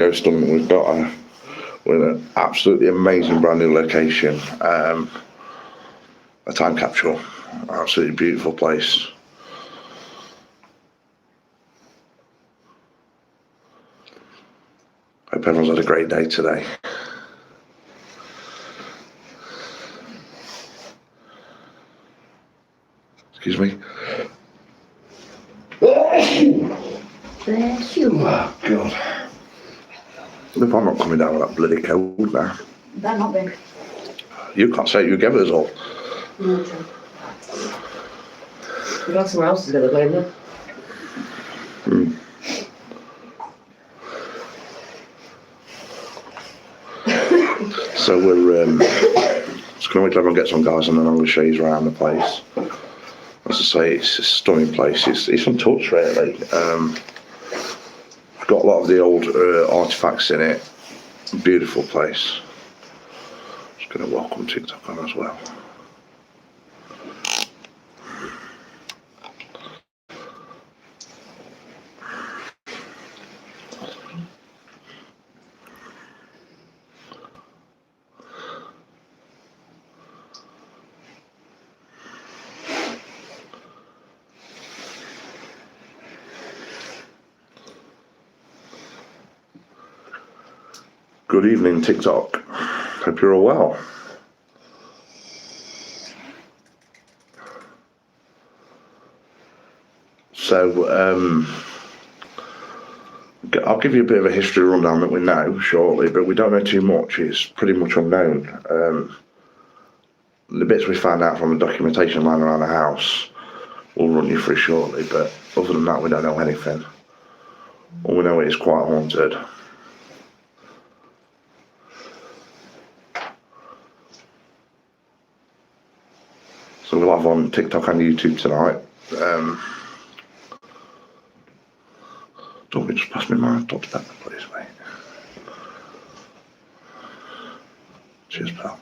stunning. We're in an absolutely amazing brand new location. A time capsule. Absolutely beautiful place. Hope everyone's had a great day today. Excuse me. Bless you. Oh, God. If I'm not coming down with that bloody cold now. That not been. You can't say you gave us all. No, true. We've got someone else to do the blame then. So we're just going to wait till everyone gets on, guys, and then I'm going to show you around the place. As I say, it's a stunning place. It's untouched, really. Got a lot of the old artifacts in it. Beautiful place. Just going to welcome TikTok on as well. Good evening, TikTok. Hope you're all well. So, I'll give you a bit of a history rundown that we know shortly, but we don't know too much. It's pretty much unknown. The bits we found out from the documentation lying around the house, we'll run you through shortly, but other than that, we don't know anything. All we know is quite haunted. So we'll have on TikTok and YouTube tonight. Don't we just pass me my top step, please, mate? Cheers, pal.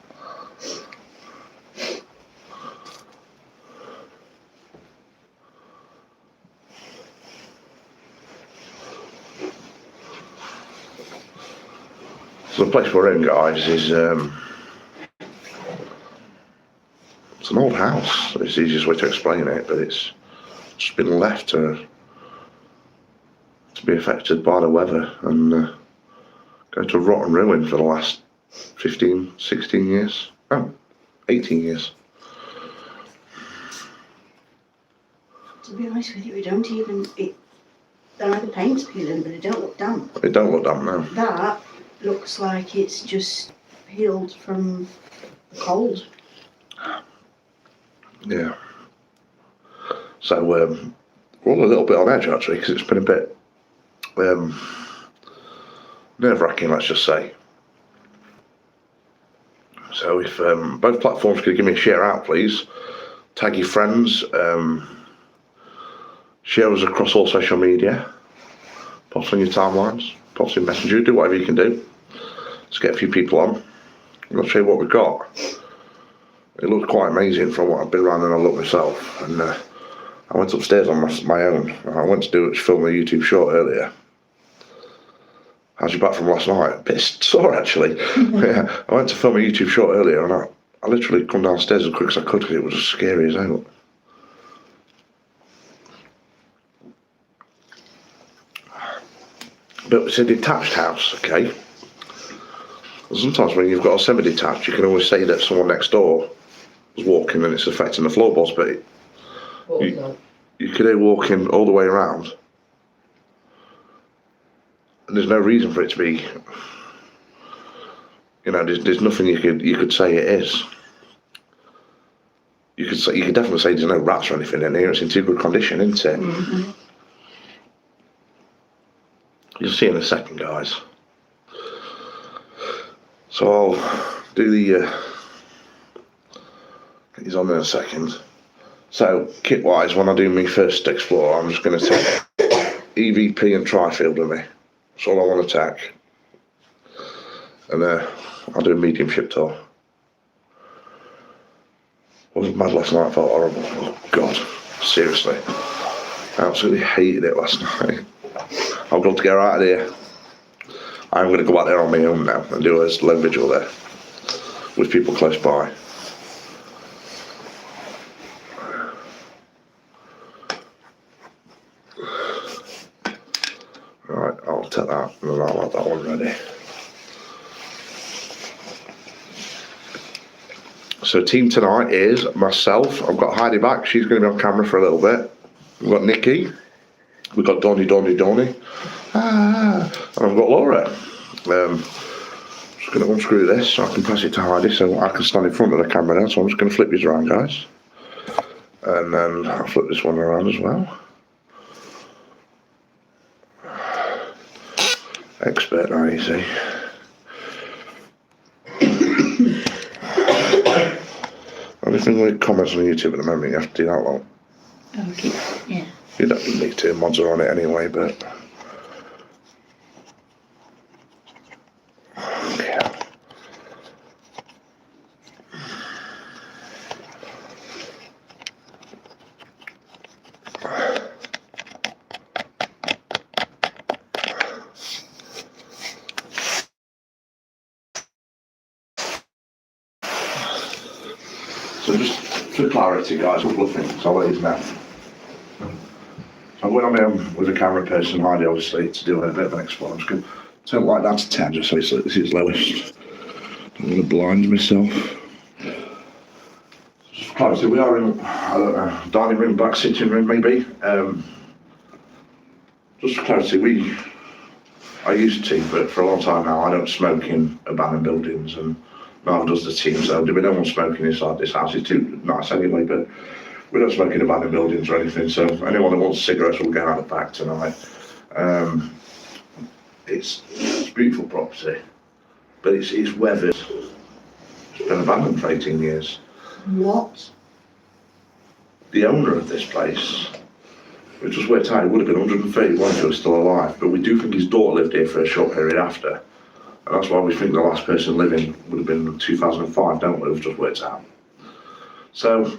So the place we're in, guys, is it's an old house. It's the easiest way to explain it, but it's just been left to be affected by the weather and go to rot and ruin for the last 15, 16 years. Oh, 18 years. To be honest with you, it don't even. The paint's peeling, but it don't look damp. It don't look damp now. That looks like it's just peeled from the cold. Yeah. So we're all a little bit on edge actually, because it's been a bit nerve-wracking, let's just say. So if both platforms could give me a share out, please. Tag your friends. Share us across all social media. Post on your timelines. Post in Messenger. Do whatever you can do. Let's get a few people on. I'll show you what we've got. It looks quite amazing from what I've been around and I looked myself. And I went upstairs on my own. I went to film a YouTube short earlier. How's you back from last night? A bit sore actually. Yeah, I went to film a YouTube short earlier and I literally come downstairs as quick as I could because it was as scary as hell. But it's a detached house, okay? Sometimes when you've got a semi-detached, you can always say that someone next door is walking and it's affecting the floorboards, but you could hear walking all the way around. And there's no reason for it to be, there's nothing you could say it is. You could definitely say there's no rats or anything in here. It's in too good condition, isn't it? Mm-hmm. You'll see in a second, guys. So I'll do the get these on in a second. So kit wise, when I do my first explore, I'm just going to take EVP and Tri-Field with me. That's all I want to take. And I'll do a mediumship tour. I was mad last night, I felt horrible. Oh God, seriously. I absolutely hated it last night. I've got to get her out of here. I'm going to go out there on my own now and do a low vigil there with people close by. Right, I'll take that and then I'll have that one ready. So team tonight is myself, I've got Heidi back, she's going to be on camera for a little bit. We've got Nikki, we've got Donny, and I've got Laura. Just going to unscrew this so I can pass it to Heidi so I can stand in front of the camera now. So I'm just going to flip these around, guys. And then I'll flip this one around as well. Expert now, you see. Anything with comments on YouTube at the moment, you have to do that one. Okay, yeah. You don't need to, mods are on it anyway, but... Yeah. So just for clarity, guys, a couple of things, I'll let you know. I went on with a camera person, Heidi, obviously, to do a bit of an explore. I'm just going to turn the light down to 10, just so it's lowest. Don't want to blind myself. Just for clarity, we are in, I don't know, dining room, back sitting room, maybe. Just for clarity, I used to, but for a long time now, I don't smoke in abandoned buildings, and neither does the team, so we don't want smoking inside this house. It's too nice anyway, but we don't smoke in abandoned buildings or anything, so anyone that wants cigarettes will get out the back tonight. It's a beautiful property, but it's weathered. It's been abandoned for 18 years. What? The owner of this place, which was worked out, it would have been 131 if he was still alive, but we do think his daughter lived here for a short period after. And that's why we think the last person living would have been 2005, don't we? We've just worked out. So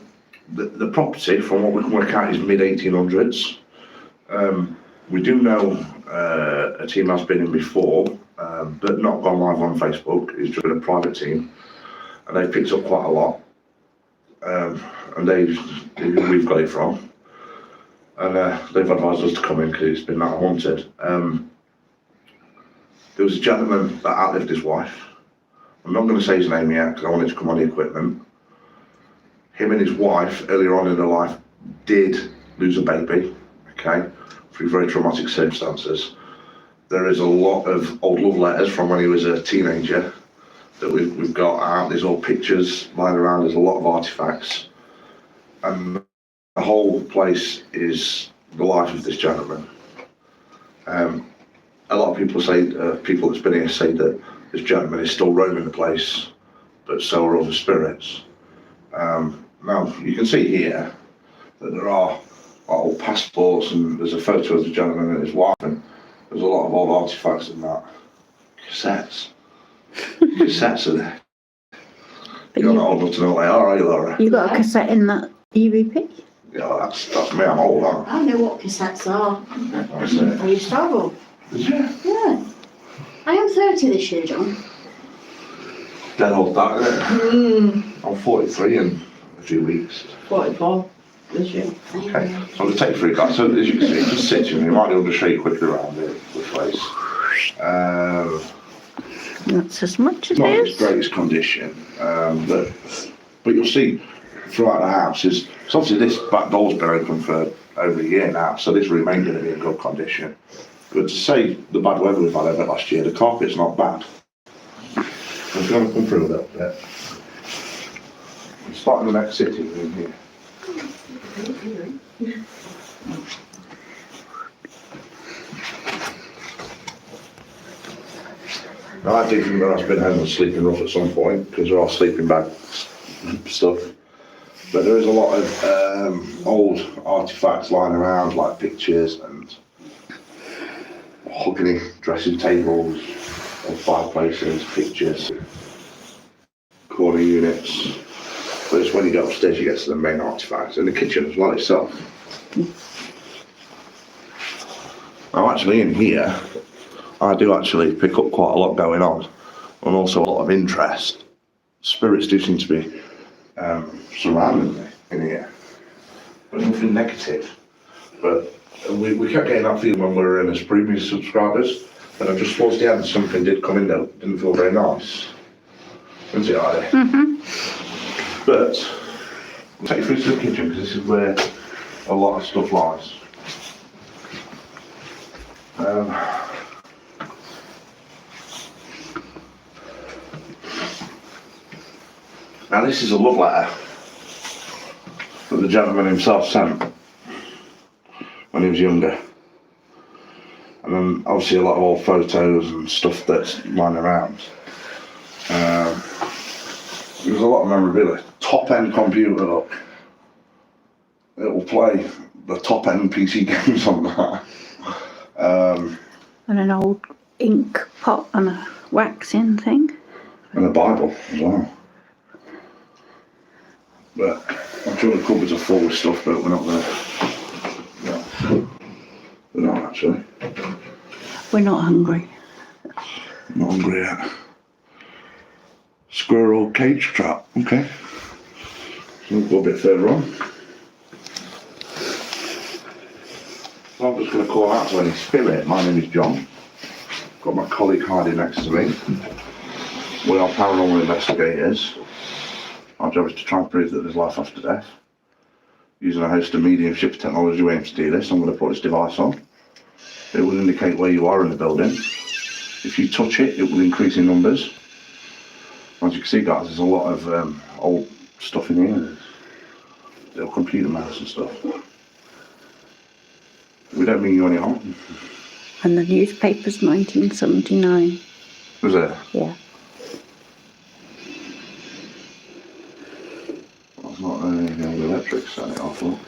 the property, from what we can work out, is mid-1800s. We do know a team has been in before, but not gone live on Facebook. It's just a private team, and they've picked up quite a lot. And we've got it from, and they've advised us to come in because it's been that haunted. There was a gentleman that outlived his wife. I'm not going to say his name yet because I want it to come on the equipment. Him and his wife, earlier on in their life, did lose a baby, okay, through very traumatic circumstances. There is a lot of old love letters from when he was a teenager that we've got out. There's all pictures lying around, there's a lot of artifacts. And the whole place is the life of this gentleman. A lot of people say, people that's been here say that this gentleman is still roaming the place, but so are other spirits. Now, you can see here that there are old passports, and there's a photo of the gentleman and his wife, and there's a lot of old artifacts in that. Cassettes. Cassettes are there. But You're not old enough to know what they are you, Laura? You got a cassette in that EVP? Yeah, that's me, I'm old, aren't I? I know what cassettes are. That's it. I used to have them. Did you? Yeah. I am 30 this year, John. Dead old that, isn't it? I'm 43 in a few weeks. 44 this year. Okay, so I'm going to take you through that. So as you can see, just sitting here, I might be able to show you quickly around the place. That's as much as Not in it its is. greatest condition, but you'll see throughout the house is, because obviously this back door's been open for over a year now, so this room ain't going to be in good condition. But to say the bad weather we've had over last year, the carpet's not bad. I'm going to come through a little bit. I'm starting the next sitting room here. Now I do think there has been homeless sleeping rough at some point, because there are sleeping bag stuff. But there is a lot of old artifacts lying around, like pictures and mahogany dressing tables, and fireplaces, pictures, corner units. But it's when you go upstairs you get to the main artifacts, and the kitchen as well itself. Now actually in here, I do actually pick up quite a lot going on, and also a lot of interest. Spirits do seem to be surrounding me in here, but nothing negative. But we kept getting that feeling when we were in as premium subscribers, and I just towards the end something did come in that didn't feel very nice. Didn't it, Heidi? Mm-hmm. But I'll take you through to the kitchen because this is where a lot of stuff lies. Now this is a love letter that the gentleman himself sent when he was younger. And then obviously a lot of old photos and stuff that's lying around. There's a lot of memorabilia. Top end computer, look. It will play the top end PC games on that. And an old ink pot and a waxing thing. And a Bible as well. But I'm sure the cupboards are full of stuff, but we're not there. No. We're not actually. We're not hungry. Not hungry yet. Squirrel cage trap, okay. So we'll go a bit further on. So I'm just going to call out to any spirit. My name is John. Got my colleague Heidi next to me. We are paranormal investigators. Our job is to try and prove that there's life after death. Using a host of mediumship technology, we aim to do this. I'm going to put this device on. It will indicate where you are in the building. If you touch it, it will increase in numbers. As you can see, guys, there's a lot of old stuff in here. There's little computer mouse and stuff. We don't mean you any harm. And the newspaper's 1979. Was it? Yeah. That's not the old electric setting it off, look.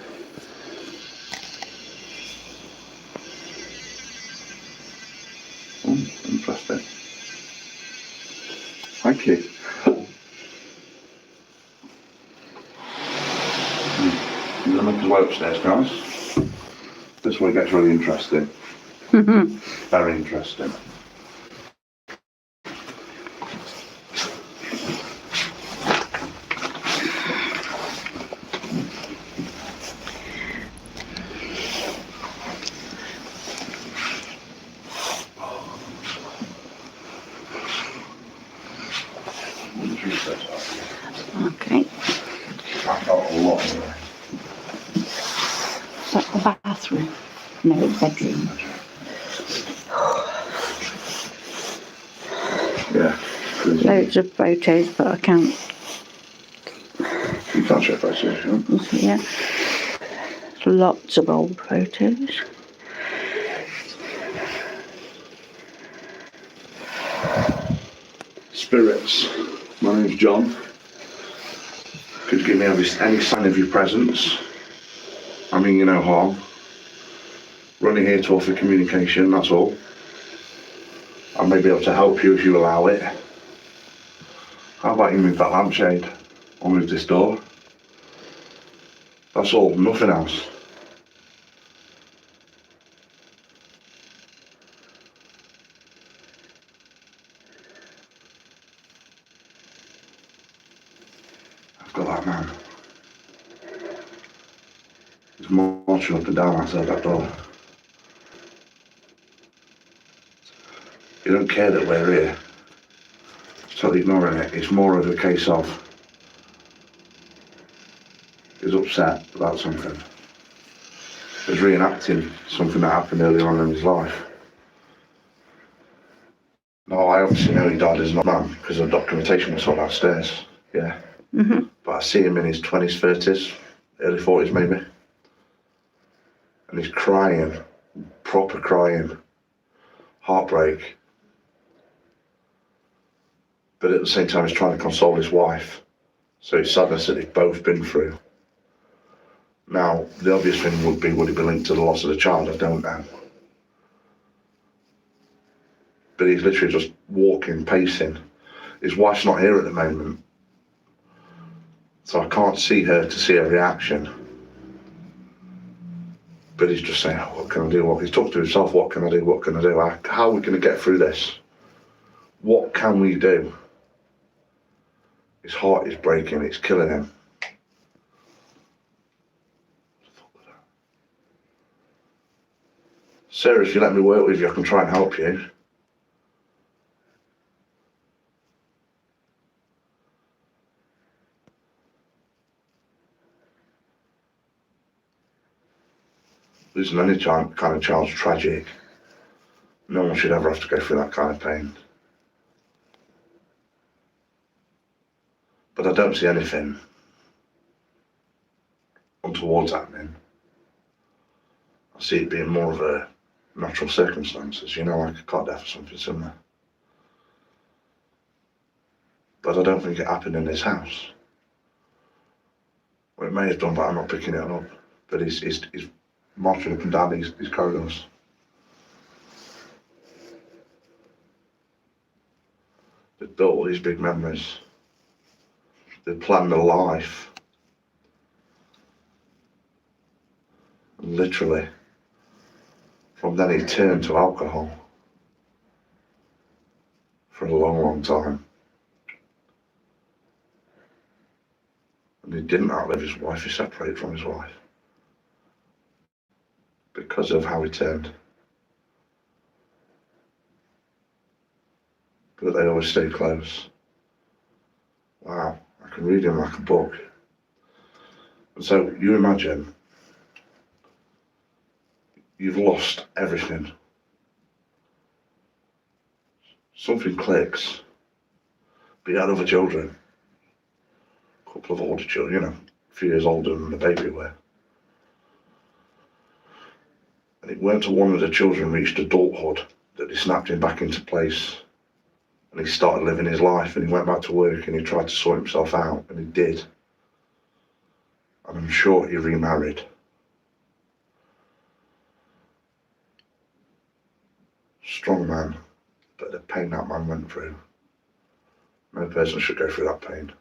Interesting. Thank you. I'm going to make our way upstairs, guys. This way gets really interesting. Very interesting. Okay. I've got a lot in there. Is that the bathroom? No, bedroom. Yeah. Loads of photos, but I can't. You can't show photos, yeah? Yeah. Lots of old photos. Spirits. My name's John. Could give me any sign of your presence. I mean you no harm. We're only here to offer communication, that's all. I may be able to help you if you allow it. How about you move that lampshade? Or move this door? That's all, nothing else. I've got that man. He's marching up and down outside that door. You don't care that we're here. Totally ignoring it. It's more of a case of he's upset about something. He's reenacting something that happened earlier on in his life. No, I obviously know he died as an old man because the documentation was all downstairs. Yeah. Mm-hmm. But I see him in his 20s, 30s, early 40s maybe. And he's crying, proper crying, heartbreak. But at the same time he's trying to console his wife. So it's sadness that they've both been through. Now, the obvious thing would it be linked to the loss of the child? I don't know. But he's literally just walking, pacing. His wife's not here at the moment. So I can't see her to see her reaction. Billy's just saying, oh, what can I do? He's talking to himself, what can I do? What can I do? How are we going to get through this? What can we do? His heart is breaking, it's killing him. Sarah, if you let me work with you, I can try and help you. Losing any kind of child's tragic. No one should ever have to go through that kind of pain. But I don't see anything untoward happening. I see it being more of a natural circumstances, like a car death or something similar. But I don't think it happened in his house. Well, it may have done, but I'm not picking it up. But he's marching up and down these corridors. They've built all these big memories. They've planned a life. And literally, from then he turned to alcohol for a long, long time. And he didn't outlive his wife, he separated from his wife. Because of how he turned. But they always stay close. Wow, I can read him like a book. And so you imagine, you've lost everything. Something clicks. But you had other children. A couple of older children, a few years older than the baby were. And it weren't until one of the children reached adulthood that they snapped him back into place. And he started living his life, and he went back to work, and he tried to sort himself out, and he did. And I'm sure he remarried. Strong man, but the pain that man went through, no person should go through that pain.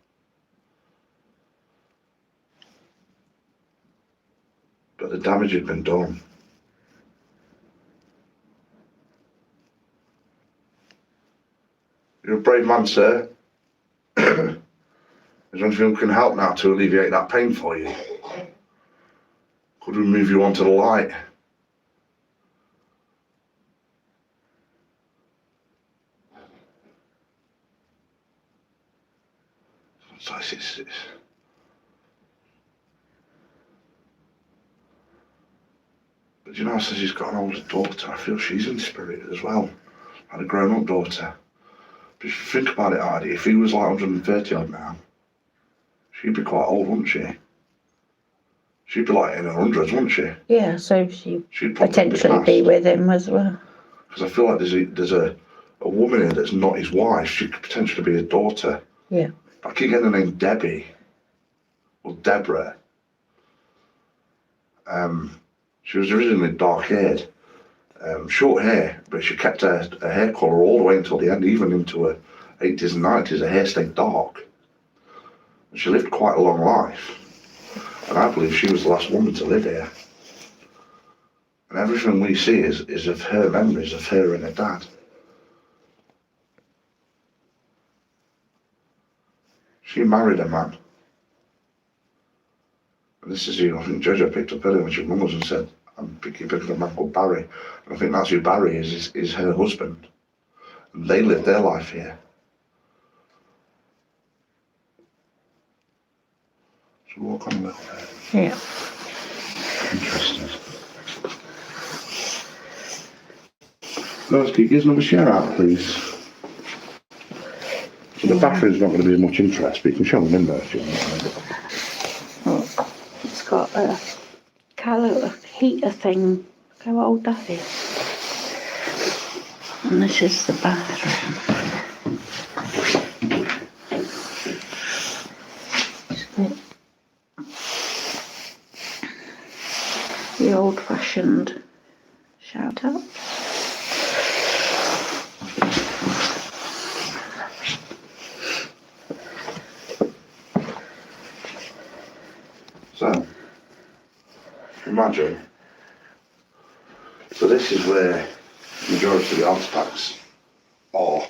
But the damage had been done. You're a brave man, sir. Is there anything we can help now to alleviate that pain for you? Could we move you onto the light? So it's but I says he's got an older daughter. I feel she's in spirit as well. Had a grown-up daughter. But if you think about it, Hardy, if he was like 130 odd now, she'd be quite old, wouldn't she? She'd be like in her hundreds, wouldn't she? Yeah, so she'd probably potentially be with him as well. Because I feel like there's a woman here that's not his wife. She could potentially be his daughter. Yeah. I keep getting the name Debbie or Deborah. She was originally dark-haired, short hair, but she kept her hair colour all the way until the end, even into her 80s and 90s. Her hair stayed dark. And she lived quite a long life. And I believe she was the last woman to live here. And everything we see is of her memories of her and her dad. She married a man. And this is who I think Jojo picked up earlier when she rung us and said, I'm picking up a man called Barry. And I think that's who Barry is her husband. And they lived their life here. So walk on a little bit. Yeah. Interesting. Guys, can you give us another share out, please? So the bathroom's not going to be of much interest, but you can show them in there if you want. Look, it's got a colour heater thing. Look how old that is. And this is the bathroom. The old-fashioned shout out. So, imagine this is where the majority of the artefacts are.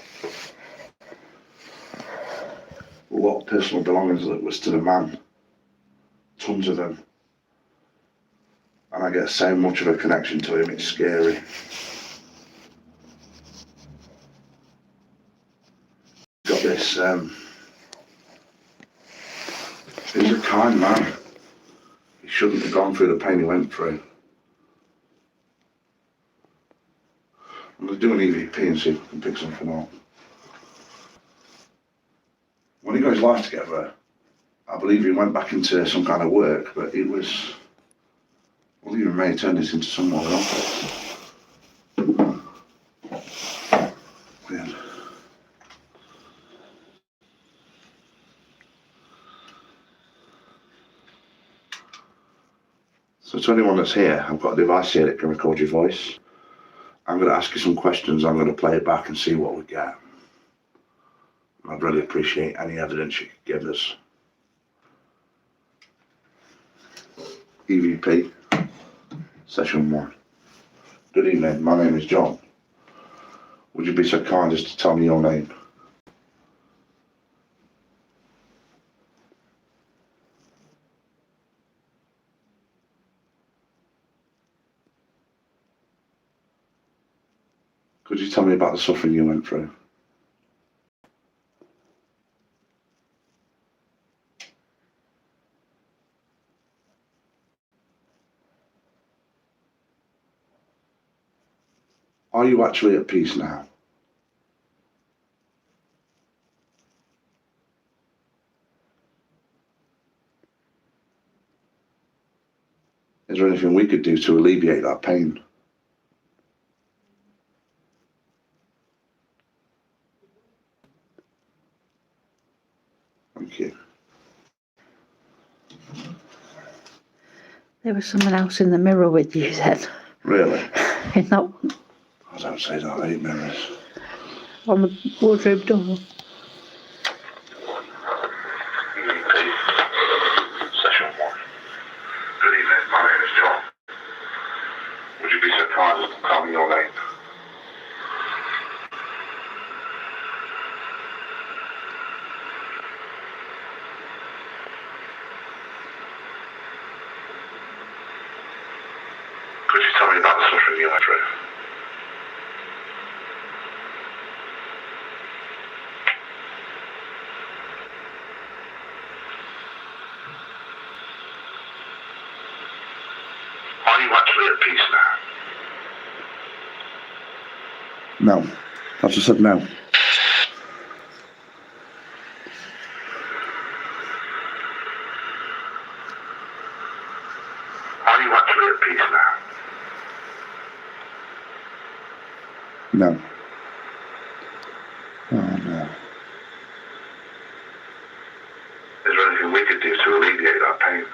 A lot of personal belongings that was to the man. Tons of them. And I get so much of a connection to him, it's scary. Got this, he's a kind man. He shouldn't have gone through the pain he went through. I'm going to do an EVP and see if I can pick something up. When he got his life together, I believe he went back into some kind of work, but it was, well, even may have turned this into some more office. Weird. So to anyone that's here, I've got a device here that can record your voice. I'm going to ask you some questions, I'm going to play it back and see what we get. I'd really appreciate any evidence you could give us. EVP, session 1. Good evening, my name is John. Would you be so kind as to tell me your name? Could you tell me about the suffering you went through? Are you actually at peace now? Is there anything we could do to alleviate that pain? Thank you. There was someone else in the mirror with you then. Really? In that one. I don't say that, I hate mirrors. On the wardrobe door. EVP, session 1. Good evening, my name is John. Would you be so kind as to tell me your name? Could you tell me about the suffering you went through? Are you actually at peace now? No. I just said no. Are you actually at peace now? No. Oh no. Is there anything we could do to alleviate that pain?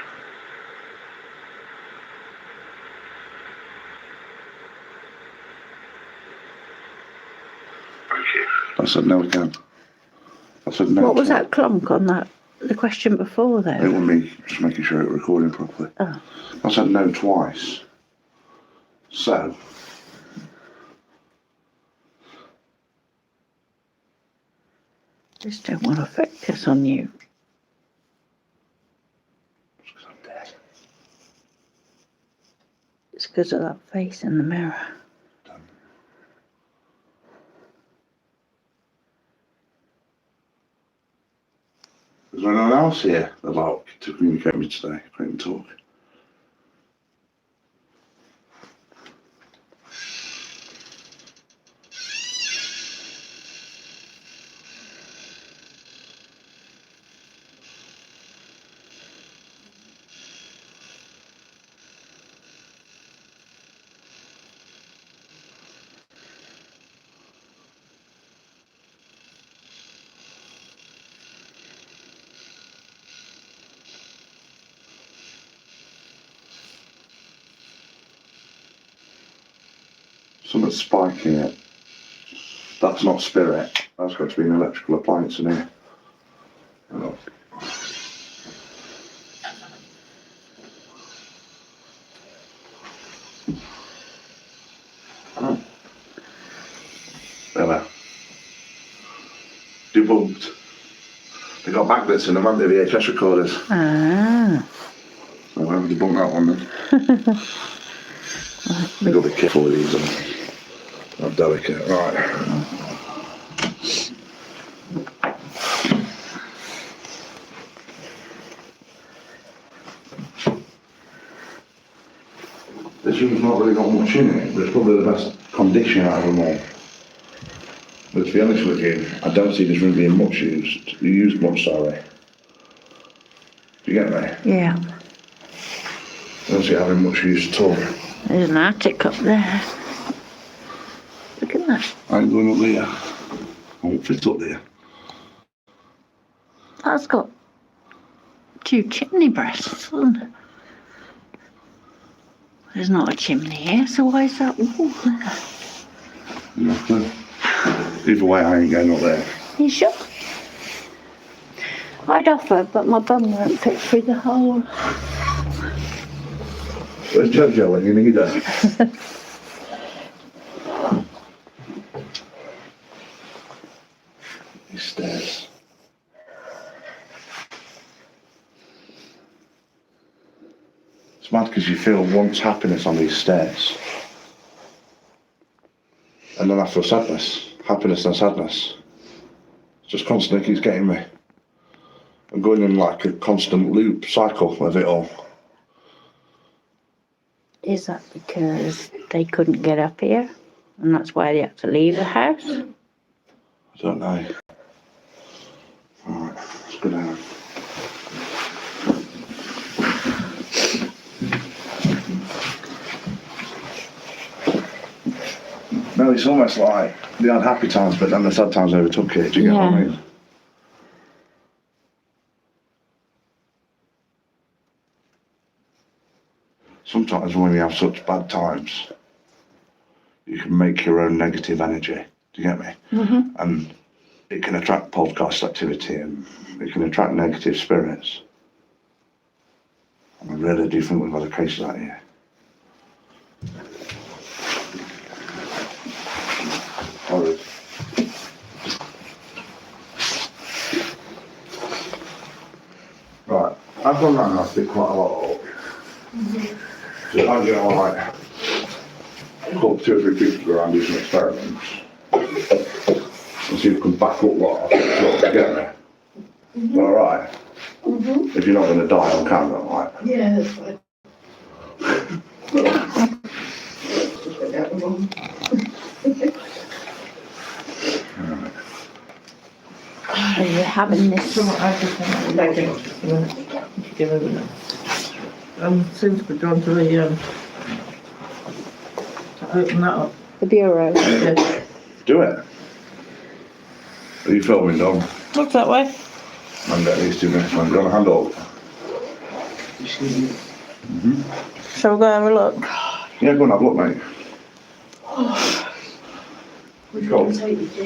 Thank you. I said no again. I said no. What was that clunk on that? The question before It though? was me just making sure it was recording properly. Oh. I said no twice. So. Just don't want to focus on you. It's because I'm dead. It's because of that face in the mirror. Done. Is there anyone else here that'd like to communicate with me today? I can talk. Something's spiking it. That's not spirit. That's got to be an electrical appliance in here. Oh. debunked. They got magnets in them, haven't they, VHS recorders? Ah. So we'll have to debunk that one then. You've got to be careful with these, not delicate. Right. This room's not really got much in it, but it's probably the best condition out of them all. But to be honest with you, I don't see this room being much used much, sorry. Do you get me? Yeah. I don't see it having much use at all. There's an attic up there. Look at that. I ain't going up there. I won't fit up there. That's got 2 chimney breasts, hasn't it? There's not a chimney here, so why is that wall there? Nothing. Either way, I ain't going up there. You sure? I'd offer, but my bum won't fit through the hole. Where's Jojo when you need her? These stairs. It's mad because you feel once happiness on these stairs. And then after sadness, happiness and sadness. It just constantly keeps getting me. I'm going in like a constant loop cycle of it all. Is that because they couldn't get up here? And that's why they had to leave the house? I don't know. Alright, let's go down. No, it's almost like they had happy times, but then the sad times overtook it. Do you get what I mean? Sometimes when you have such bad times, you can make your own negative energy. Do you get me? Mm-hmm. And it can attract poltergeist activity and it can attract negative spirits. And I really do think we've got a case of that here. Horrid. Right, I've gone round that bit quite a lot. So I'm going to like call 2 or 3 people around do some experiments and see if we can back up what I've got to get there. Alright? If you're not going to die on camera, right? Yeah, that's fine. Just went out the wrong. Are you having this? Seems to be drawn to the to open that up. The bureau. Yeah. Do it. Are you filming, Dom? Look that way. I'm getting these 2 minutes, man. Do you want a hand up? Shall we go have a look? Yeah, go and have a look, mate. Would you Cool. want to take me to?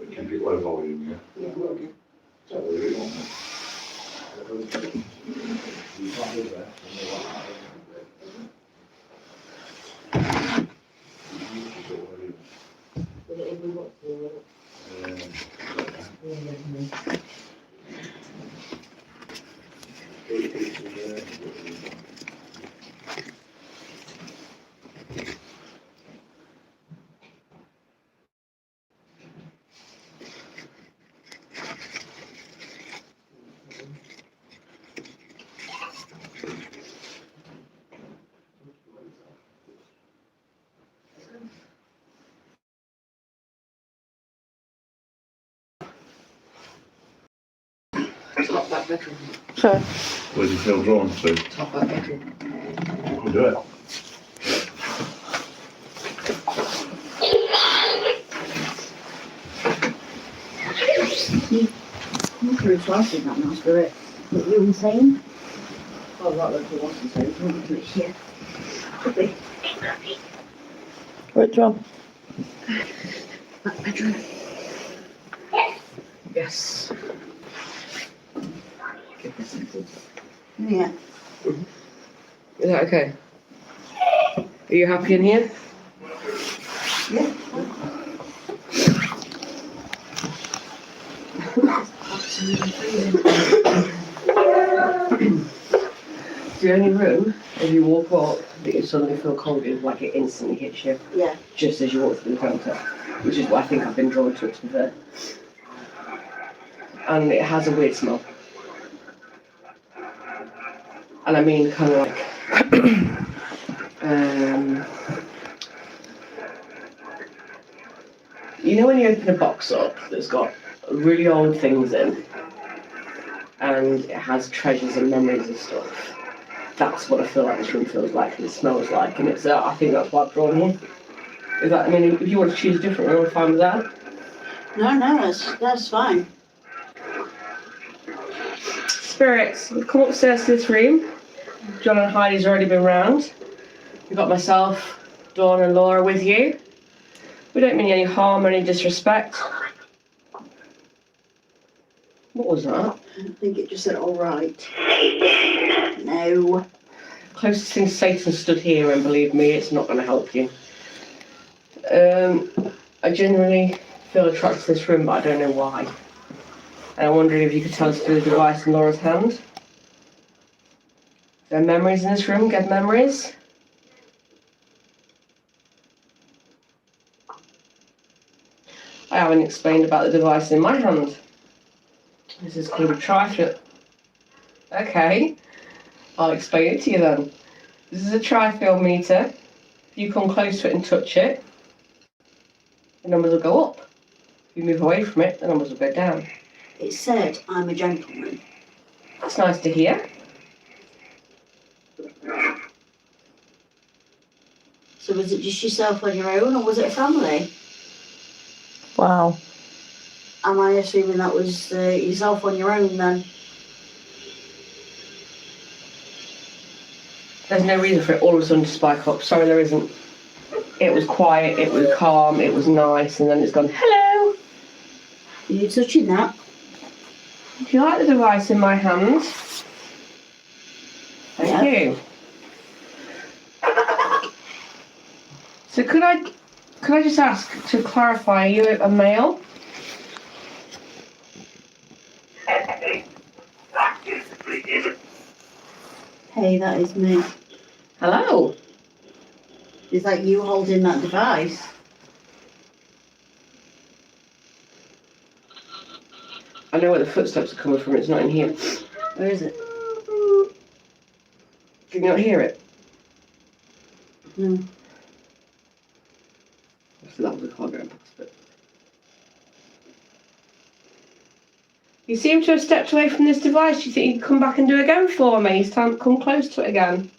Keep it low volume, yeah? Yeah, will do. Is that what you want? Will it even work for you? Top that bedroom. So, Where do you feel drawn to? Top that bedroom. We'll do it. I'm through twice in that nice spirit. Look, you insane? Oh, that looks the one to say. Look at it here. Could be. Which one? That bedroom. Yes. Give this a good. Yeah. Is that okay? Are you happy in here? Yeah. It's the only room, if you walk up, that you suddenly feel cold in, like it instantly hits you, Yeah. just as you walk through the counter, which is why I think I've been drawn to it, to be fair. And it has a weird smell. And I mean kind of like, you know when you open a box up that's got really old things in, and it has treasures and memories and stuff? That's what I feel like this room feels like and it smells like, and it's I think that's why I've drawn here. Is that, I mean, if you want to choose a different room, I'm fine with that. No, that's fine. Spirits, we've come upstairs to this room. John and Heidi's already been round. We've got myself, Dawn and Laura with you. We don't mean any harm or any disrespect. What was that? I think it just said all right. No. Closest thing Satan stood here, and believe me, it's not going to help you. I genuinely feel attracted to this room, but I don't know why. And I'm wondering if you could tell us through the device in Laura's hand. Is there memories in this room? Good memories? I haven't explained about the device in my hand. This is called a trifle. Okay, I'll explain it to you then. This is a tri-field meter. If you come close to it and touch it, the numbers will go up. If you move away from it, the numbers will go down. It said I'm a gentleman. That's nice to hear. So was it just yourself on your own, or was it a family? Wow. Am I assuming that was yourself on your own then? There's no reason for it all of a sudden to spike up. Sorry, there isn't. It was quiet, it was calm, it was nice, and then it's gone, hello! Are you touching that? Do you like the device in my hand? Thank you. So could I just ask to clarify, are you a male? Hey, that is me. Hello? Is that you holding that device? I know where the footsteps are coming from, it's not in here. Where is it? Can you not hear it? No. So that was a car going past it. You seem to have stepped away from this device. Do you think you can come back and do it again for me? It's time to come close to it again.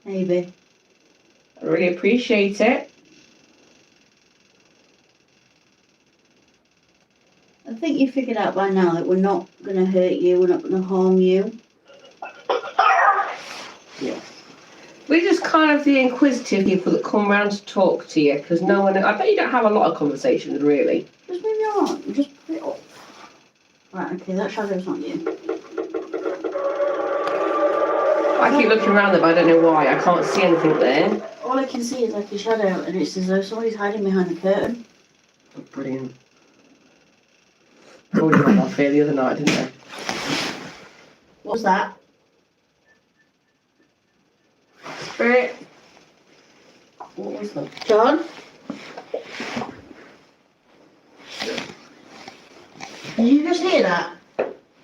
Maybe. I really appreciate it. I think you figured out by now that we're not going to hurt you, we're not going to harm you. Yeah. We're just kind of the inquisitive people that come round to talk to you, because no one, I bet you don't have a lot of conversations, really. Just move your arm, just put it up. Right, okay, that shadow's not you. I keep looking around there, but I don't know why. I can't see anything there. All I can see is like a shadow, and it's as though somebody's hiding behind the curtain. Oh, brilliant. I told you about that fear the other night, didn't I? What was that? Spirit. What was that? John? Did you just hear that?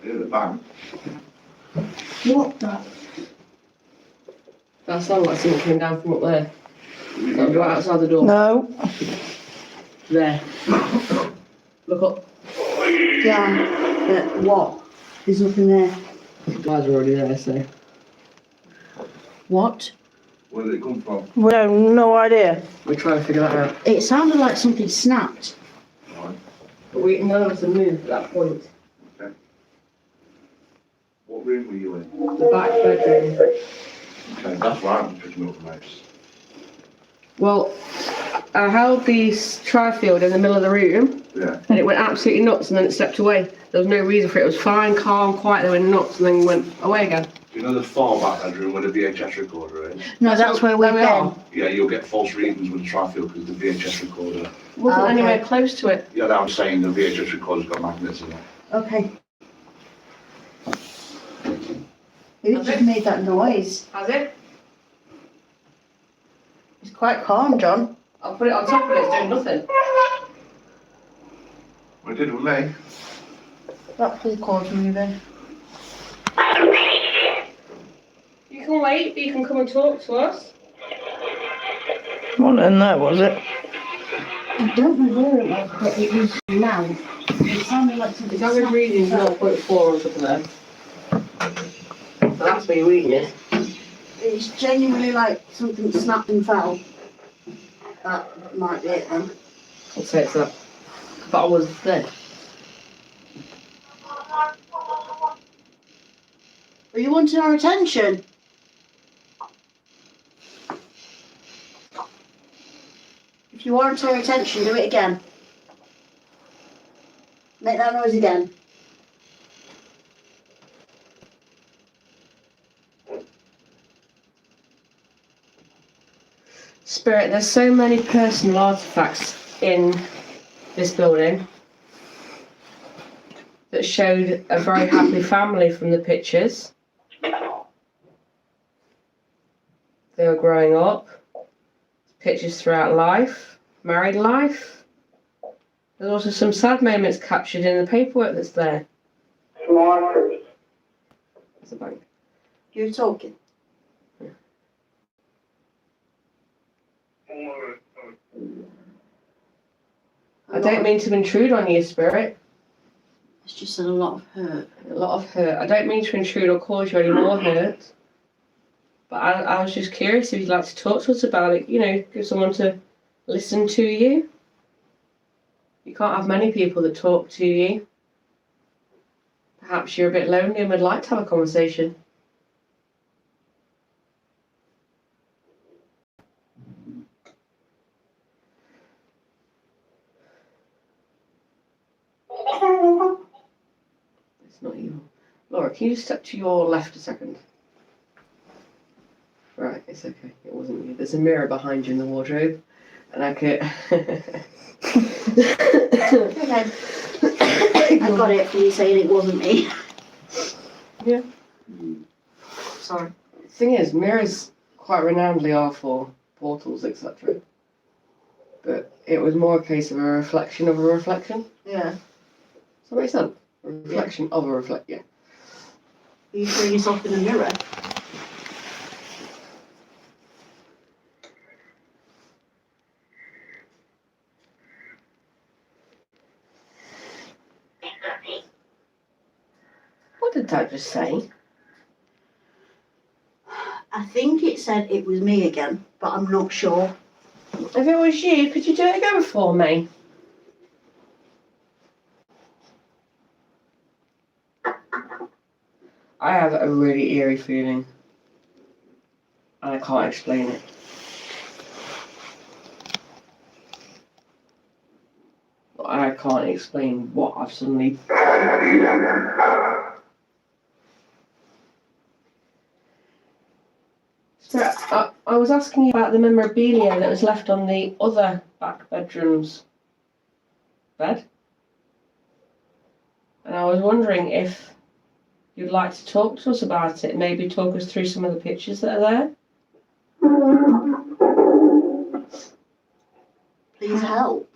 Hear the bang. What the? That sounded like something coming down from up there. That was right outside the door. No. There. Look up. Yeah, but what? There's nothing there. The guys are already there, so. What? Where did it come from? We have no idea. We're trying to figure that out. It sounded like something snapped. Right. But none of us have moved at that point. What room were you in? The back bedroom. Okay, that's why I'm picking up the mouse. Well, I held the tri-field in the middle of the room, Yeah. and it went absolutely nuts, and then it stepped away. There was no reason for it. It was fine, calm, quiet. They went nuts, and then went away again. You know the far back bedroom where the VHS recorder is? No, that's where we've There we been. are. Yeah, you'll get false readings with the tri-field because the VHS recorder. Wasn't Okay. anywhere close to it. Yeah, that I'm saying the VHS recorder's got magnets in it. Okay. Who just made that noise? Has it? It's quite calm, John. I'll put it on top of it. It's doing nothing. We did with me. That pull cord's moving. You can wait, but you can come and talk to us. Wasn't in there, was it? I don't know where it was, but it was loud. It sounded like something. It's average reading 0.4 on top of there. So that's me reading it. It's genuinely like something snapped and fell. That might be it then. I'd say it's that. But I was there. Are you wanting our attention? If you want our attention, do it again. Make that noise again. Spirit, there's so many personal artifacts in this building that showed a very happy family from the pictures. They were growing up, pictures throughout life, married life. There's also some sad moments captured in the paperwork that's there. There's a bank. You're talking. I don't mean to intrude on you, Spirit. It's just a lot of hurt. A lot of hurt. I don't mean to intrude or cause you any more hurt. But I was just curious if you'd like to talk to us about it, you know, give someone to listen to you. You can't have many people that talk to you. Perhaps you're a bit lonely and would like to have a conversation. It's not you. Laura, can you just step to your left a second? Right, it's okay. It wasn't you. There's a mirror behind you in the wardrobe. And I could... Okay. I got it for you saying it wasn't me. Yeah. Sorry. The thing is, mirrors quite renownedly are for portals, etc. But it was more a case of a reflection of a reflection. Yeah. Does that make sense? A reflection of a reflection, yeah. Are you seeing yourself in a mirror? What did that just say? I think it said it was me again, but I'm not sure. If it was you, could you do it again for me? I have a really eerie feeling. And I can't explain it. I can't explain what I've suddenly... So, I was asking you about the memorabilia that was left on the other back bedroom's bed. And I was wondering if you'd like to talk to us about it, maybe talk us through some of the pictures that are there. Please help.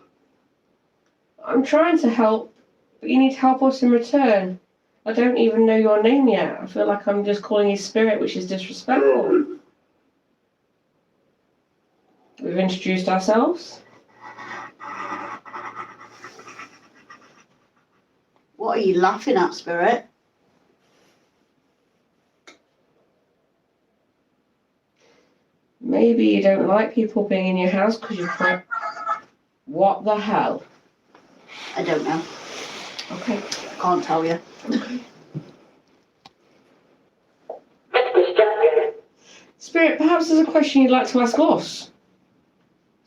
I'm trying to help, but you need to help us in return. I don't even know your name yet. I feel like I'm just calling you Spirit, which is disrespectful. We've introduced ourselves. What are you laughing at, Spirit? Maybe you don't like people being in your house because you can't... What the hell? I don't know. Okay. I can't tell you. Spirit, perhaps there's a question you'd like to ask us.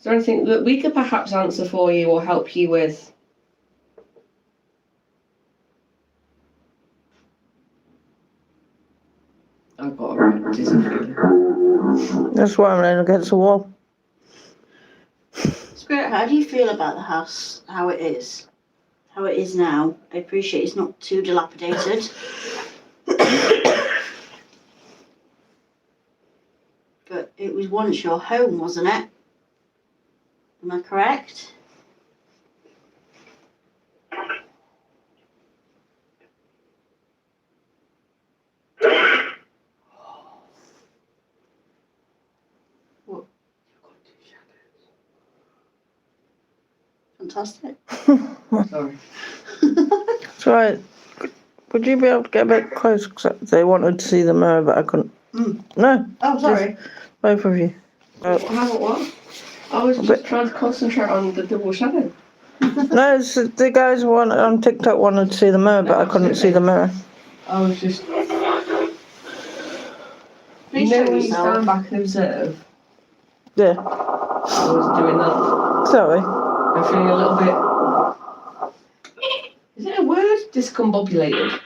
Is there anything that we could perhaps answer for you or help you with? I've got a right dizzy feeling. That's why I'm laying against the wall. Spirit, how do you feel about the house? How it is? How it is now? I appreciate it's not too dilapidated. But it was once your home, wasn't it? Am I correct? What? Fantastic. Sorry. So, would you be able to get a bit close? Because they wanted to see the mirror, but I couldn't. No, Oh, sorry. both of you. I haven't what? I was just trying to concentrate on the double shadow. No, it's the guys on TikTok wanted to see the mirror, but I couldn't see the mirror. I was just... Please you know show when you yourself. stand back and observe? Yeah. I was doing that. Sorry. I'm feeling a little bit... Is it a word? Discombobulated.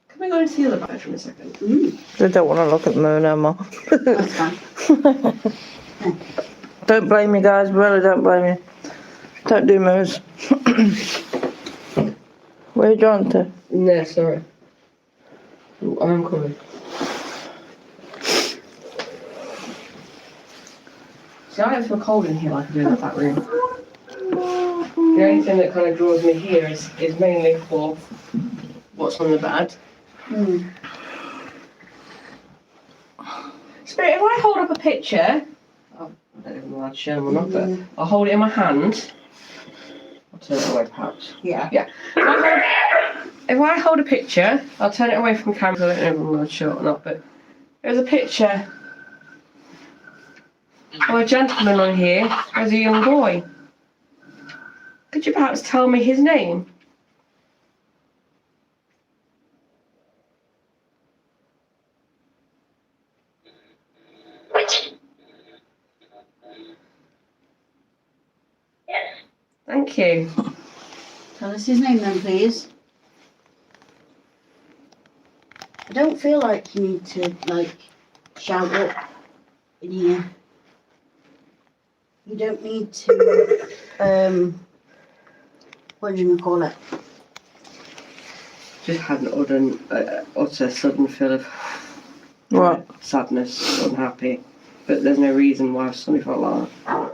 Can we go into the other bedroom a second? They don't want to look at the mirror no more. That's fine. Don't blame me, guys. Really, don't blame me. Don't do mirrors. Where are you going to? No, sorry. Ooh, I'm coming. See, I don't feel cold in here like I do in the back room. The only thing that kind of draws me here is mainly for what's on the bed. Spirit, if I hold up a picture, I don't even know how to show them or not, but I'll hold it in my hand. I'll turn it away perhaps. Yeah. Yeah. If I hold a picture, I'll turn it away from the camera, I don't know if I'm going to show it or not, but there's a picture of a gentleman on here as a young boy. Could you perhaps tell me his name? Thank you. Tell us his name then, please. I don't feel like you need to, shout up in here. You don't need to, what do you call it? Just had an utter sudden feel of What? sadness, unhappy, but there's no reason why I've suddenly felt like that.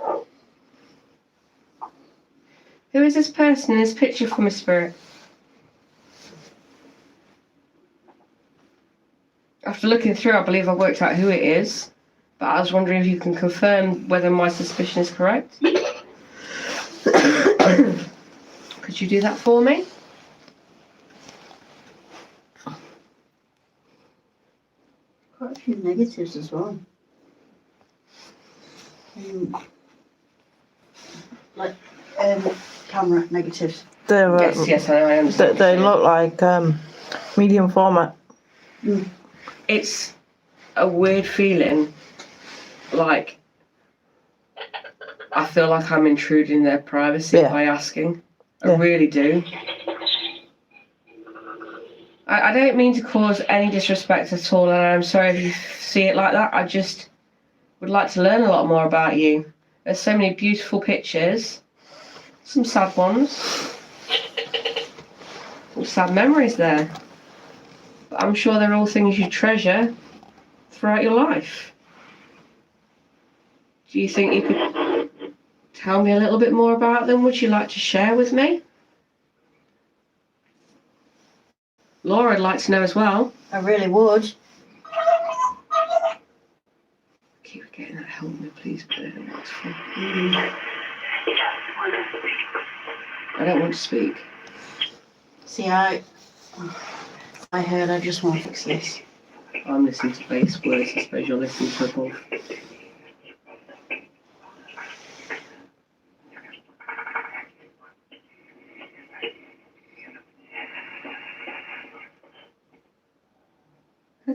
Who is this person in this picture for me, Spirit? After looking through, I believe I worked out who it is, but I was wondering if you can confirm whether my suspicion is correct. Could you do that for me? Quite a few negatives as well. Camera negatives. They're, Yes, I understand. they look like medium format. It's a weird feeling, like I feel like I'm intruding their privacy by asking. I really do. I don't mean to cause any disrespect at all, and I'm sorry if you see it like that. I just would like to learn a lot more about you. There's so many beautiful pictures, some sad ones, some sad memories there. But I'm sure they're all things you treasure throughout your life. Do you think you could tell me a little bit more about them? Would you like to share with me? Laura would like to know as well. I really would. Keep forgetting that. Help me, please. But I don't know what it's for. I don't want to speak. See, I heard I just want to fix this. I'm listening to bass words. I suppose you're listening to above.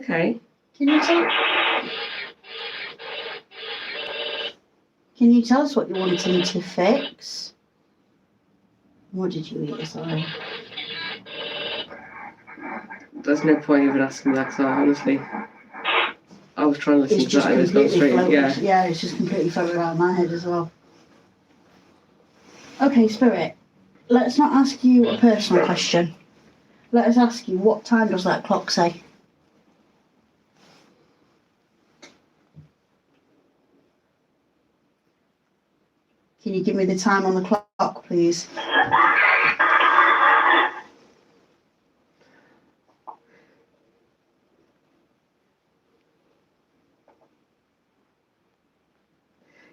Okay. Can you tell us what you're wanting to fix? What did you eat as well? There's no point even asking me that, because honestly, I was trying to listen It's to just that and it's gone completely straight. floated. Yeah. Yeah, it's just completely floated out of my head as well. Okay, Spirit, let's not ask you a personal question. Let us ask you, what time does that clock say? Can you give me the time on the clock, please?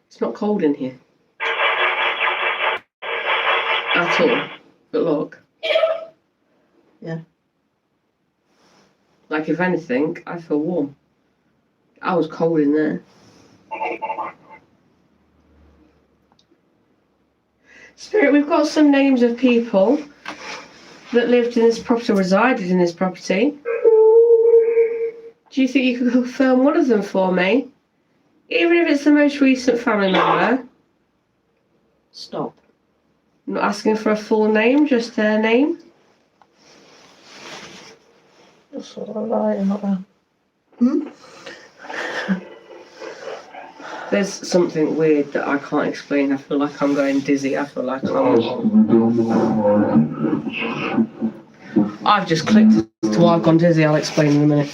It's not cold in here. At all. But look. Yeah. Like, if anything, I feel warm. I was cold in there. Spirit, we've got some names of people that lived in this property, resided in this property. Do you think you could confirm one of them for me? Even if it's the most recent family member. Stop. I'm not asking for a full name, just their name. That's all right, not that. Hmm? There's something weird that I can't explain. I feel like I'm going dizzy. I feel like I've just clicked as to why I've gone dizzy. I'll explain in a minute.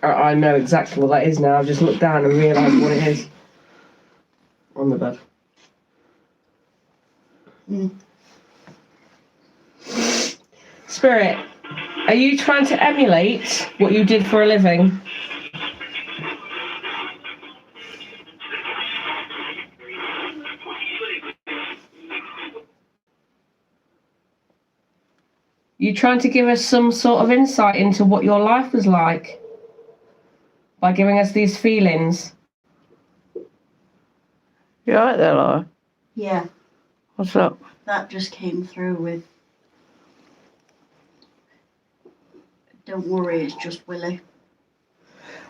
I know exactly what that is now. I've just looked down and realised what it is. On the bed. Spirit, are you trying to emulate what you did for a living? You trying to give us some sort of insight into what your life was like by giving us these feelings? You alright there, Laura? Yeah, What's up? that just came through with, don't worry, it's just Willie.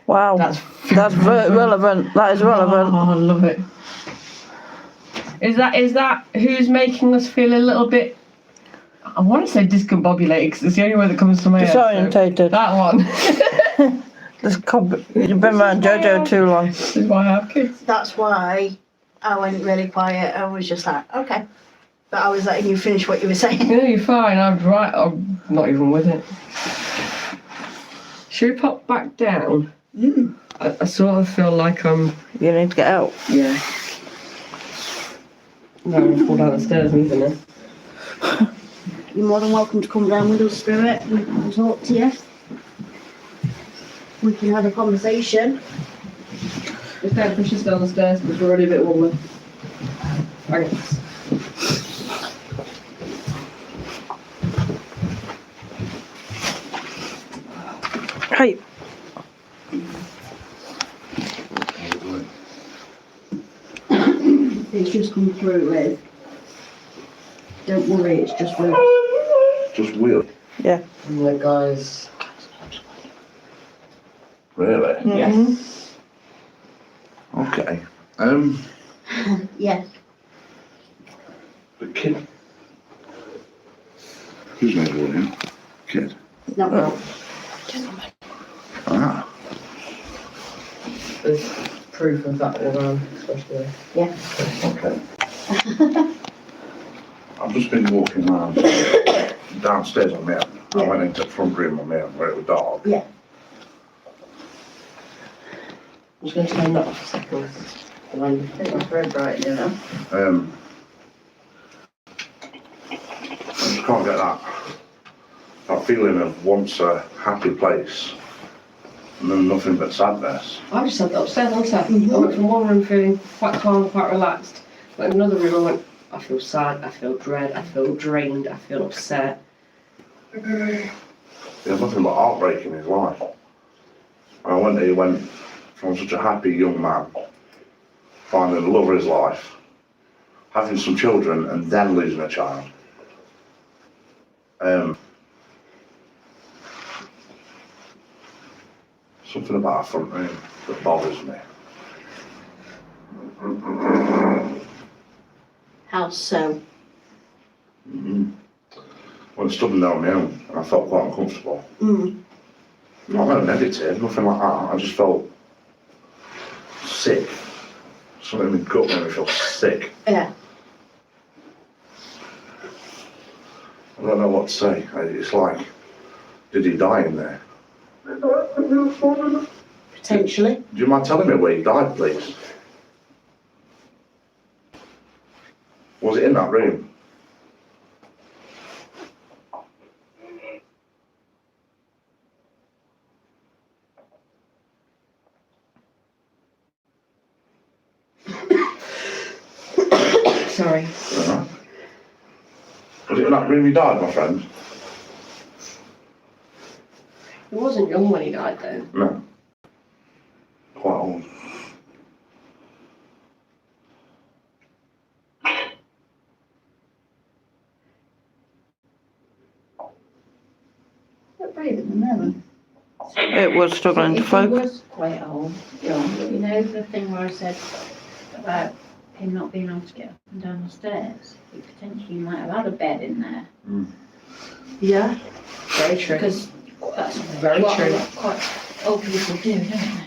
Wow. That's relevant. That is relevant. Oh, I love it. Is that who's making us feel a little bit, I want to say discombobulated because it's the only word that comes to my head. Disorientated. So that one. You've been around JoJo too long. This is why I have kids. That's why I went really quiet. I was just like, okay. But I was letting you finish what you were saying. No, you're fine. I'm right. I'm not even with it. Should we pop back down? I sort of feel like I'm. You need to get out. Yeah. No, I'll fall down the stairs either now. You're more than welcome to come down with us, Spirit. We can talk to you. We can have a conversation. Just don't push us down the stairs because we're already a bit warmer. Thanks. Hey. It's just come through with, don't worry, it's just Willie. Just weird. Yeah. Yeah, guys. Really? Yes. Okay. Yeah. The kid. Whose name's William? Kid. No. Ah. There's proof of that all around, especially. Yeah. Okay. I've just been walking around downstairs on my own. I Yeah. went into the front room on my own where it was dark. Yeah. I'm just going to turn that off a second. It was very bright, you know. I just can't get that feeling of once a happy place and then nothing but sadness. I just had that upstairs, haven't I? I went from one room feeling quite calm, quite relaxed. Went in another room, I went, I feel sad, I feel dread, I feel drained, I feel upset. There's nothing but heartbreak in his life. I went there, he went from such a happy young man, finding the love of his life, having some children and then losing a child. Something about our front room that bothers me. How so? Well, I stood in there on my own and I felt quite uncomfortable. Mm. Not that I meditated, nothing like that. I just felt sick. Something in my gut made me feel sick. Yeah. I don't know what to say. It's like, did he die in there? Potentially. Do you mind telling me where he died, please? Was it in that room? Sorry. Alright. Was it in that room he died, my friend? He wasn't young when he died, though. No. Quite old. Not brave at the moment. It was struggling to If he focus. was quite old, John, you know the thing where I said about him not being able to get up and down the stairs? He potentially might have had a bed in there. Yeah. Very true. Because that's Very what true. quite old people do, don't they?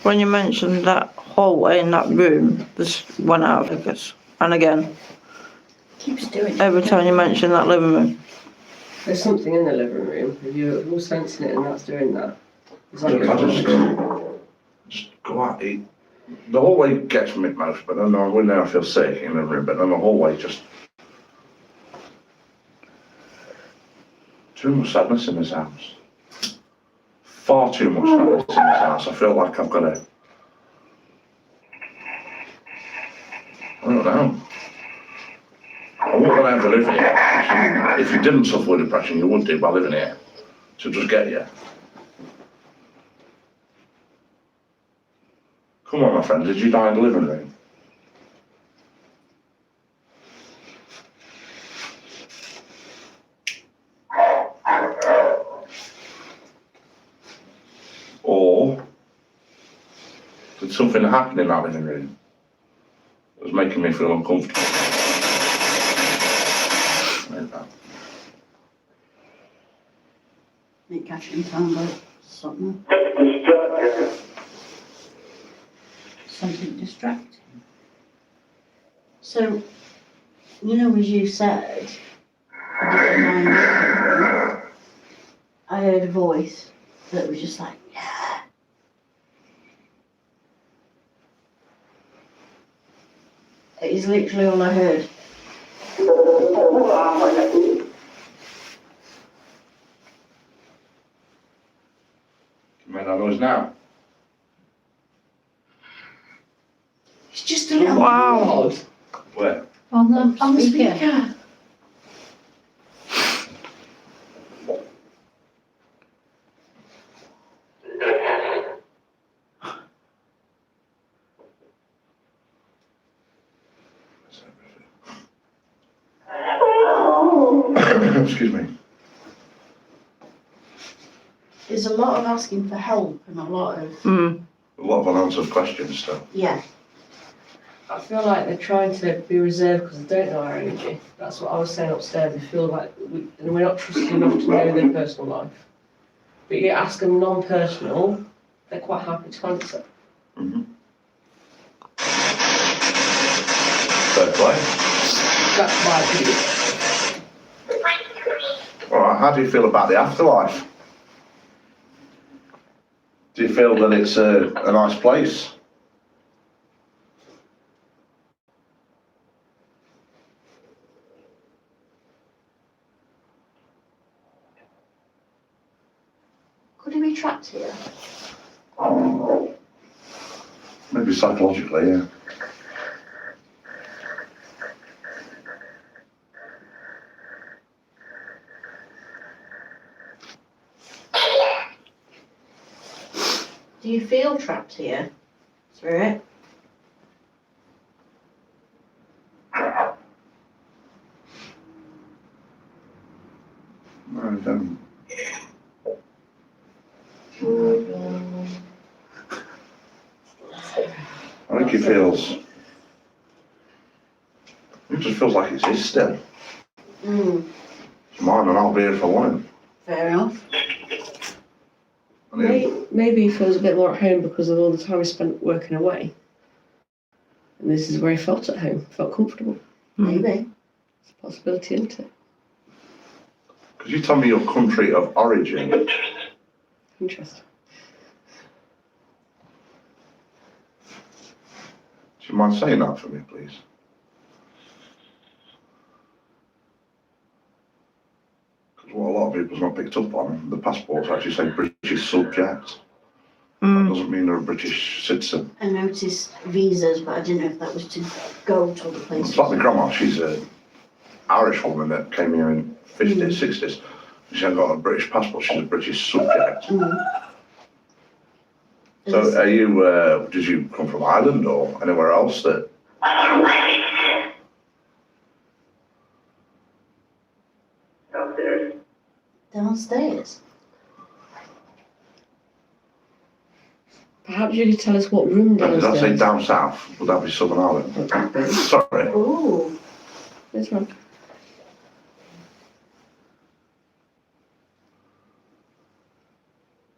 When you mentioned that hallway in that room, this went out of focus. And again, Keeps doing it. every time you mention that living room. There's something in the living room. If you're all sensing it and that's doing that. It's like I just go out, eat. The hallway gets me most, but then I go in there, I feel sick in the room, but then the hallway just. Too much sadness in this house. Far too much sadness in this house. I feel like I've got to. I don't know. I wouldn't want to ever live here. If you didn't suffer with depression, you would do by living here. To just get you. Come on, my friend, did you die in the living room? Or did something happen in that living room that was making me feel uncomfortable? Like that. Make Catherine sound like something. Something distracting. So, you know, as you said, I didn't mind looking, I heard a voice that was just like, yeah. It is literally all I heard. You made that noise now? It's just a little Wow. Where? On the speaker. speaker. Excuse me. There's a lot of asking for help and a lot of, Mm. A lot of unanswered questions still. yeah. I feel like they're trying to be reserved because they don't know our energy. That's what I was saying upstairs. They feel like we're not trusted enough to know their personal life. But you ask them non-personal, they're quite happy to answer. Fair play. That's my opinion. Alright, how do you feel about the afterlife? Do you feel that it's a nice place? Could he be trapped here? Maybe psychologically, yeah. Do you feel trapped here? Spirit? No, I don't. I think he feels. It just feels like it's his still. It's mine, and I'll be here if I want him. Fair enough. And he'll- Maybe he feels a bit more at home because of all the time he spent working away. And this is where he felt at home, felt comfortable. Maybe. It's a possibility, isn't it? Could you tell me your country of origin? Interesting. Do you mind saying that for me, please? Because what a lot of people's not picked up on, the passports actually say British subject. That doesn't mean they're a British citizen. I noticed visas, but I didn't know if that was to go to other places. It's like my grandma, she's an Irish woman that came here in 50s, 60s. She hasn't got a British passport, she's a British subject. So are you, did you come from Ireland or anywhere else that? Downstairs. Perhaps you could tell us what room Did downstairs. I say down south? Would that be Southern Ireland? Sorry. Ooh. This one.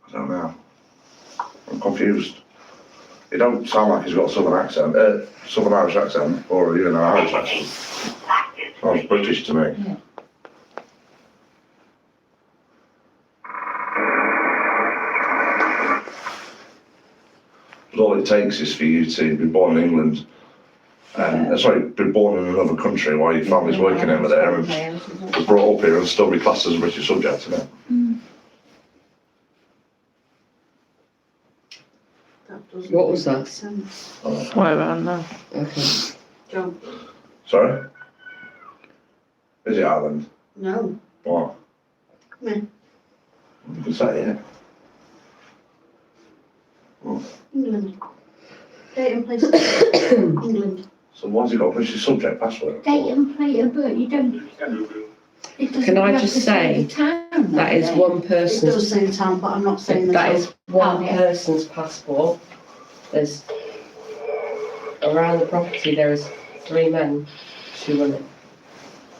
I don't know. I'm confused. He don't sound like he's got a Southern accent, Southern Irish accent, or even an Irish accent. Sounds British to me. Yeah. But all it takes is for you to be born in England, and be born in another country while your family's working over there, and be brought up here and still be classed as a British subject, isn't it? That doesn't What was make that? sense. Right around now. Okay. John. Sorry? Is it Ireland? No. What? Meh. You can say it. England. Date and place. England. So why's he got a British subject passport? Date and plate of birth, you don't. It doesn't Can I have just to say the town, That is does it? one It person's. does say town, but I'm not saying the That town. is one Oh, yeah. person's passport. There's around the property. There is 3 men, 2 women.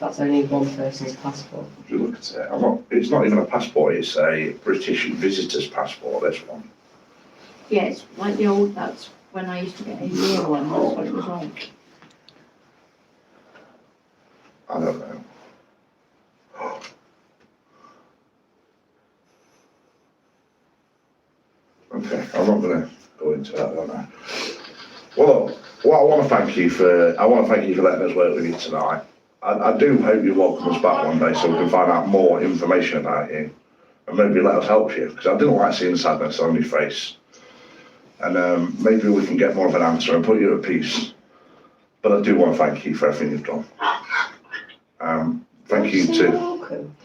That's only one person's passport. If you look at it, it's not even a passport, it's a British visitor's passport, this one. Yeah, it's like the old, that's when I used to get a year one, that's what it was like. I don't know. Okay, I'm not going to go into that, don't I? Well, look, I want to thank you for letting us work with you tonight. I do hope you welcome us back one day so we can find out more information about you and maybe let us help you, because I didn't like seeing sadness on your face. And maybe we can get more of an answer and put you at peace. But I do want to thank you for everything you've done. Thank you You're to welcome.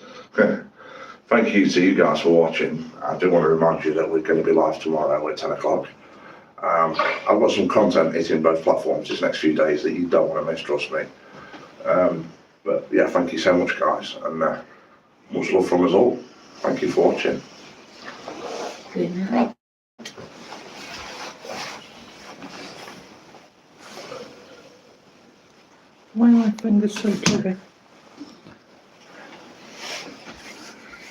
thank you to you guys for watching. I do want to remind you that we're going to be live tomorrow at 10 o'clock. I've got some content hitting both platforms this next few days that you don't want to miss, trust me. But yeah, thank you so much, guys, and much love from us all. Thank you for watching. Good night. Why are my fingers so chubby?